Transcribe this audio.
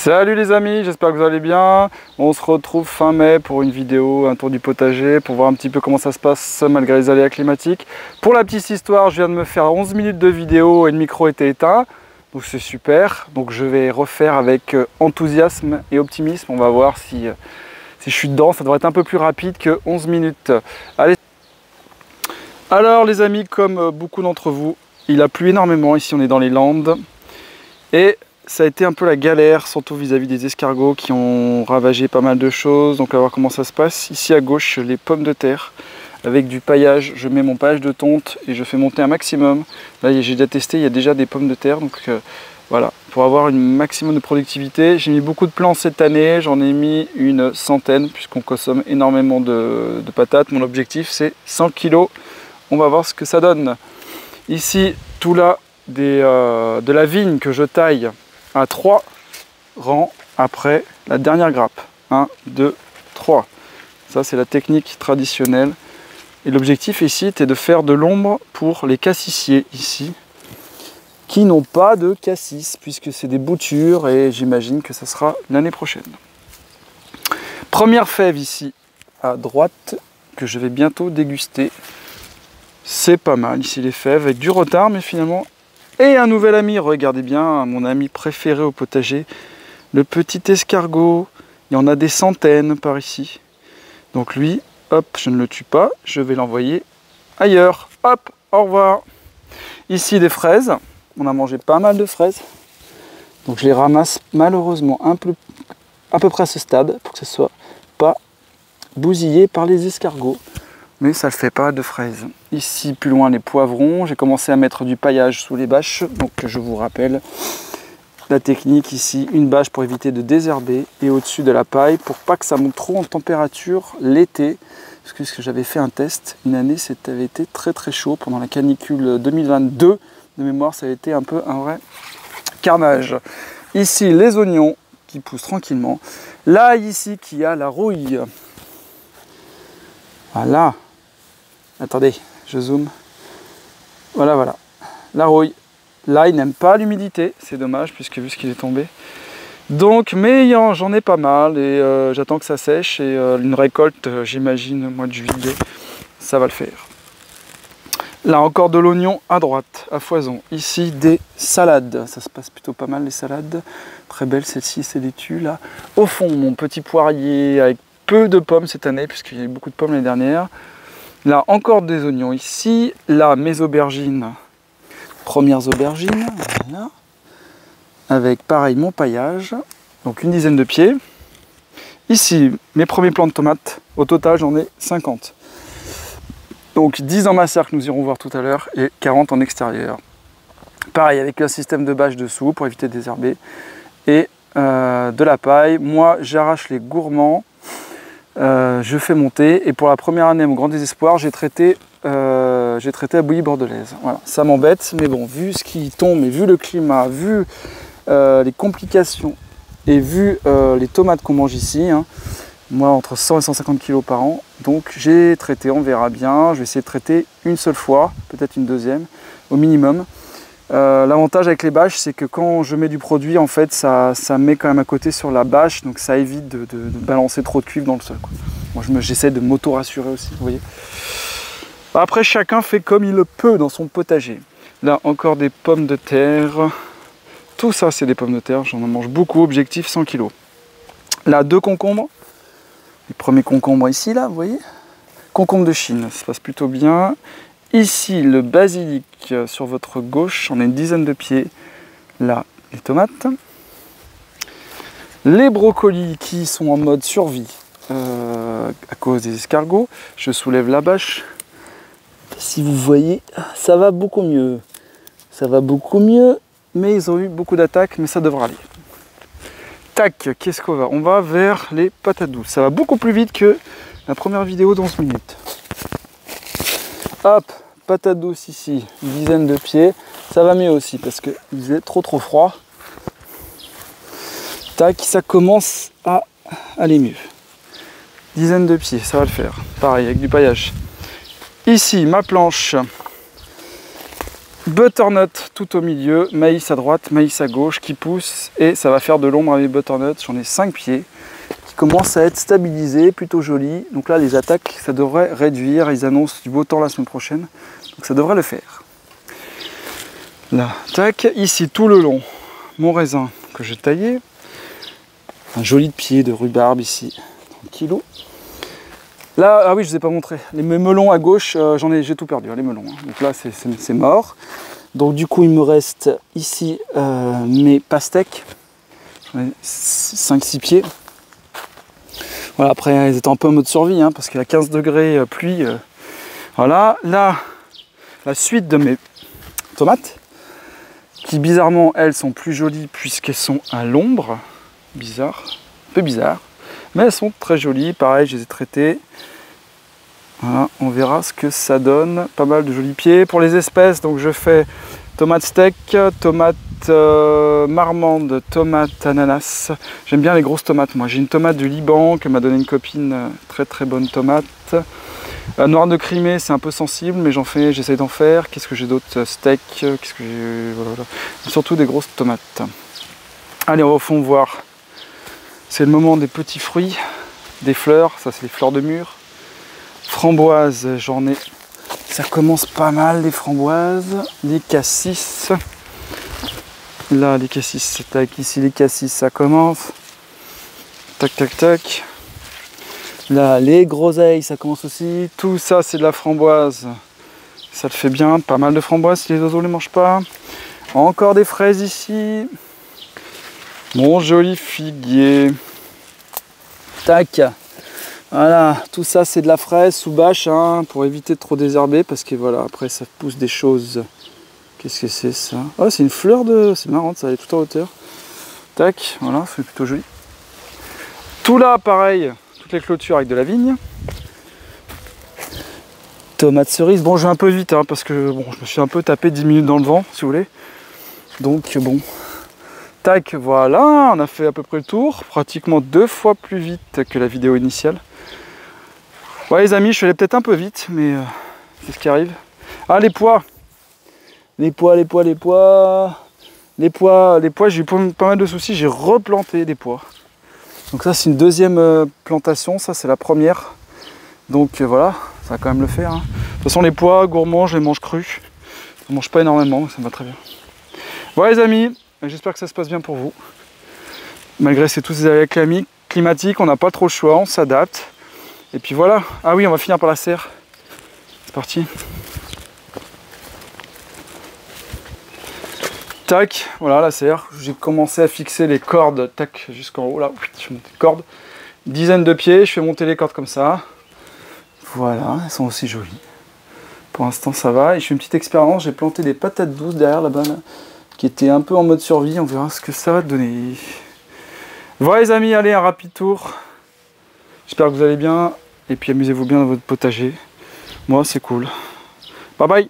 Salut les amis, j'espère que vous allez bien. On se retrouve fin mai pour une vidéo, un tour du potager, pour voir un petit peu comment ça se passe malgré les aléas climatiques. Pour la petite histoire, je viens de me faire 11 minutes de vidéo et le micro était éteint. Donc c'est super. Donc je vais refaire avec enthousiasme et optimisme. On va voir si je suis dedans. Ça devrait être un peu plus rapide que 11 minutes. Allez. Alors les amis, comme beaucoup d'entre vous, il a plu énormément. Ici on est dans les Landes. Et ça a été un peu la galère, surtout vis-à-vis des escargots qui ont ravagé pas mal de choses. Donc, on va voir comment ça se passe. Ici à gauche, les pommes de terre avec du paillage. Je mets mon paillage de tonte et je fais monter un maximum. Là, j'ai déjà testé, il y a déjà des pommes de terre. Donc, voilà, pour avoir un maximum de productivité. J'ai mis beaucoup de plants cette année. J'en ai mis une centaine puisqu'on consomme énormément de patates. Mon objectif, c'est 100 kg. On va voir ce que ça donne. Ici, tout là, de la vigne que je taille à 3 rangs après la dernière grappe. 1, 2, 3. Ça, c'est la technique traditionnelle. Et l'objectif ici était de faire de l'ombre pour les cassissiers ici, qui n'ont pas de cassis, puisque c'est des boutures, et j'imagine que ça sera l'année prochaine. Première fève ici, à droite, que je vais bientôt déguster. C'est pas mal ici les fèves, avec du retard, mais finalement... Et un nouvel ami, regardez bien, mon ami préféré au potager, le petit escargot. Il y en a des centaines par ici. Donc lui, hop, je ne le tue pas, je vais l'envoyer ailleurs. Hop, au revoir. Ici des fraises, on a mangé pas mal de fraises. Donc je les ramasse malheureusement à peu près à ce stade, pour que ce soit pas bousillé par les escargots. Mais ça ne fait pas de fraises. Ici, plus loin, les poivrons. J'ai commencé à mettre du paillage sous les bâches. Donc, je vous rappelle la technique ici. Une bâche pour éviter de désherber et au-dessus de la paille pour pas que ça monte trop en température l'été. Parce que j'avais fait un test une année, ça avait été très très chaud pendant la canicule 2022. De mémoire, ça a été un peu un vrai carnage. Ici, les oignons qui poussent tranquillement. Là, ici, qui a la rouille. Voilà. Attendez, je zoome. Voilà, voilà. La rouille. Là, il n'aime pas l'humidité. C'est dommage, puisque vu ce qu'il est tombé. Donc, mais j'en ai pas mal. Et j'attends que ça sèche. Et une récolte, j'imagine, au mois de juillet, ça va le faire. Là, encore de l'oignon à droite, à foison. Ici, des salades. Ça se passe plutôt pas mal, les salades. Très belle, celle-ci, c'est laitue, là. Au fond, mon petit poirier avec peu de pommes cette année, puisqu'il y a eu beaucoup de pommes l'année dernière. Là, encore des oignons ici. Là, mes aubergines. Premières aubergines. Voilà. Avec, pareil, mon paillage. Donc, une dizaine de pieds. Ici, mes premiers plants de tomates. Au total, j'en ai 50. Donc, 10 en masseur que nous irons voir tout à l'heure et 40 en extérieur. Pareil, avec un système de bâche dessous pour éviter de désherber. Et de la paille. Moi, j'arrache les gourmands. Je fais monter et pour la première année, à mon grand désespoir, j'ai traité à bouillie bordelaise. Voilà, ça m'embête, mais bon, vu ce qui tombe et vu le climat, vu les complications et vu les tomates qu'on mange ici, hein, moi entre 100 et 150 kg par an, donc j'ai traité, on verra bien. Je vais essayer de traiter une seule fois, peut-être une deuxième au minimum. L'avantage avec les bâches, c'est que quand je mets du produit, en fait, ça met quand même à côté sur la bâche, donc ça évite de balancer trop de cuivre dans le sol, quoi. Moi, j'essaie de m'auto-rassurer aussi, vous voyez. Après, chacun fait comme il le peut dans son potager. Là, encore des pommes de terre. Tout ça, c'est des pommes de terre. J'en mange beaucoup. Objectif 100 kg. Là, 2 concombres. Les premiers concombres ici, là, vous voyez. Concombre de Chine, ça se passe plutôt bien. Ici, le basilic sur votre gauche, on a une dizaine de pieds. Là, les tomates. Les brocolis qui sont en mode survie à cause des escargots. Je soulève la bâche. Si vous voyez, ça va beaucoup mieux. Ça va beaucoup mieux, mais ils ont eu beaucoup d'attaques, mais ça devra aller. Tac, qu'est-ce qu'on va? On va vers les patates douces. Ça va beaucoup plus vite que la première vidéo d'11 minutes. Hop, patate douce ici, une dizaine de pieds. Ça va mieux aussi parce qu'il faisait trop froid. Tac, ça commence à aller mieux. Dizaine de pieds, ça va le faire. Pareil, avec du paillage. Ici, ma planche butternut tout au milieu, maïs à droite, maïs à gauche qui pousse et ça va faire de l'ombre à mes butternuts. J'en ai 5 pieds qui commencent à être stabilisés, plutôt jolis. Donc là les attaques ça devrait réduire, ils annoncent du beau temps la semaine prochaine, donc ça devrait le faire. Là, tac, ici tout le long, mon raisin que j'ai taillé, un joli pied de rhubarbe ici, tranquillou. Là, ah oui, je ne vous ai pas montré. Les melons à gauche, j'ai tout perdu, hein, les melons. Hein. Donc là, c'est mort. Donc du coup, il me reste ici mes pastèques. J'en ai 5-6 pieds. Voilà, après, ils étaient un peu en mode survie, hein, parce qu'il y a 15 degrés, pluie. Voilà, là, la suite de mes tomates, qui bizarrement, elles sont plus jolies puisqu'elles sont à l'ombre. Bizarre, un peu bizarre. Mais elles sont très jolies, pareil, je les ai traitées. Voilà, on verra ce que ça donne. Pas mal de jolis pieds. Pour les espèces, donc je fais tomate steak, tomate marmande, tomate ananas. J'aime bien les grosses tomates, moi. J'ai une tomate du Liban que m'a donné une copine, très très bonne tomate. Noir de Crimée, c'est un peu sensible, mais j'essaye d'en faire. Qu'est-ce que j'ai d'autre? Steak, qu'est-ce que j'ai... Voilà. Surtout des grosses tomates. Allez, on va au fond voir. C'est le moment des petits fruits, des fleurs, ça c'est les fleurs de mûre. Framboises, j'en ai, ça commence pas mal les framboises. Les cassis, là les cassis, tac, ici les cassis, ça commence. Tac, tac, tac. Là les groseilles, ça commence aussi. Tout ça c'est de la framboise, ça le fait bien, pas mal de framboises si les oiseaux ne les mangent pas. Encore des fraises ici. Mon joli figuier. Tac. Voilà, tout ça c'est de la fraise sous bâche, hein, pour éviter de trop désherber, parce que voilà, après ça pousse des choses. Qu'est-ce que c'est ça? Oh, c'est une fleur de... C'est marrant, ça, elle est tout en hauteur. Tac, voilà, c'est plutôt joli. Tout là, pareil, toutes les clôtures avec de la vigne. Tomates cerises. Bon, je vais un peu vite, hein, parce que bon, je me suis un peu tapé 10 minutes dans le vent, si vous voulez. Donc, bon... Tac, voilà, on a fait à peu près le tour, pratiquement 2 fois plus vite que la vidéo initiale. Ouais les amis, je suis allé peut-être un peu vite, mais c'est ce qui arrive. Ah les pois. Les pois, j'ai eu pas mal de soucis, j'ai replanté des pois. Donc ça c'est une deuxième plantation, ça c'est la première. Donc voilà, ça va quand même le faire. Hein. De toute façon les pois gourmands, je les mange crus. Je ne mange pas énormément, ça me va très bien. Voilà les amis. J'espère que ça se passe bien pour vous. Malgré tous ces aléas climatiques, on n'a pas trop le choix, on s'adapte. Et puis voilà. Ah oui, on va finir par la serre. C'est parti. Tac, voilà la serre. J'ai commencé à fixer les cordes, tac, jusqu'en haut là. Je fais monter les cordes. Une dizaine de pieds, je fais monter les cordes comme ça. Voilà, elles sont aussi jolies. Pour l'instant ça va. Et je fais une petite expérience, j'ai planté des patates douces derrière là-bas. Là, qui était un peu en mode survie, on verra ce que ça va donner. Voilà les amis, allez, un rapide tour. J'espère que vous allez bien, et puis amusez-vous bien dans votre potager. Moi, c'est cool. Bye bye.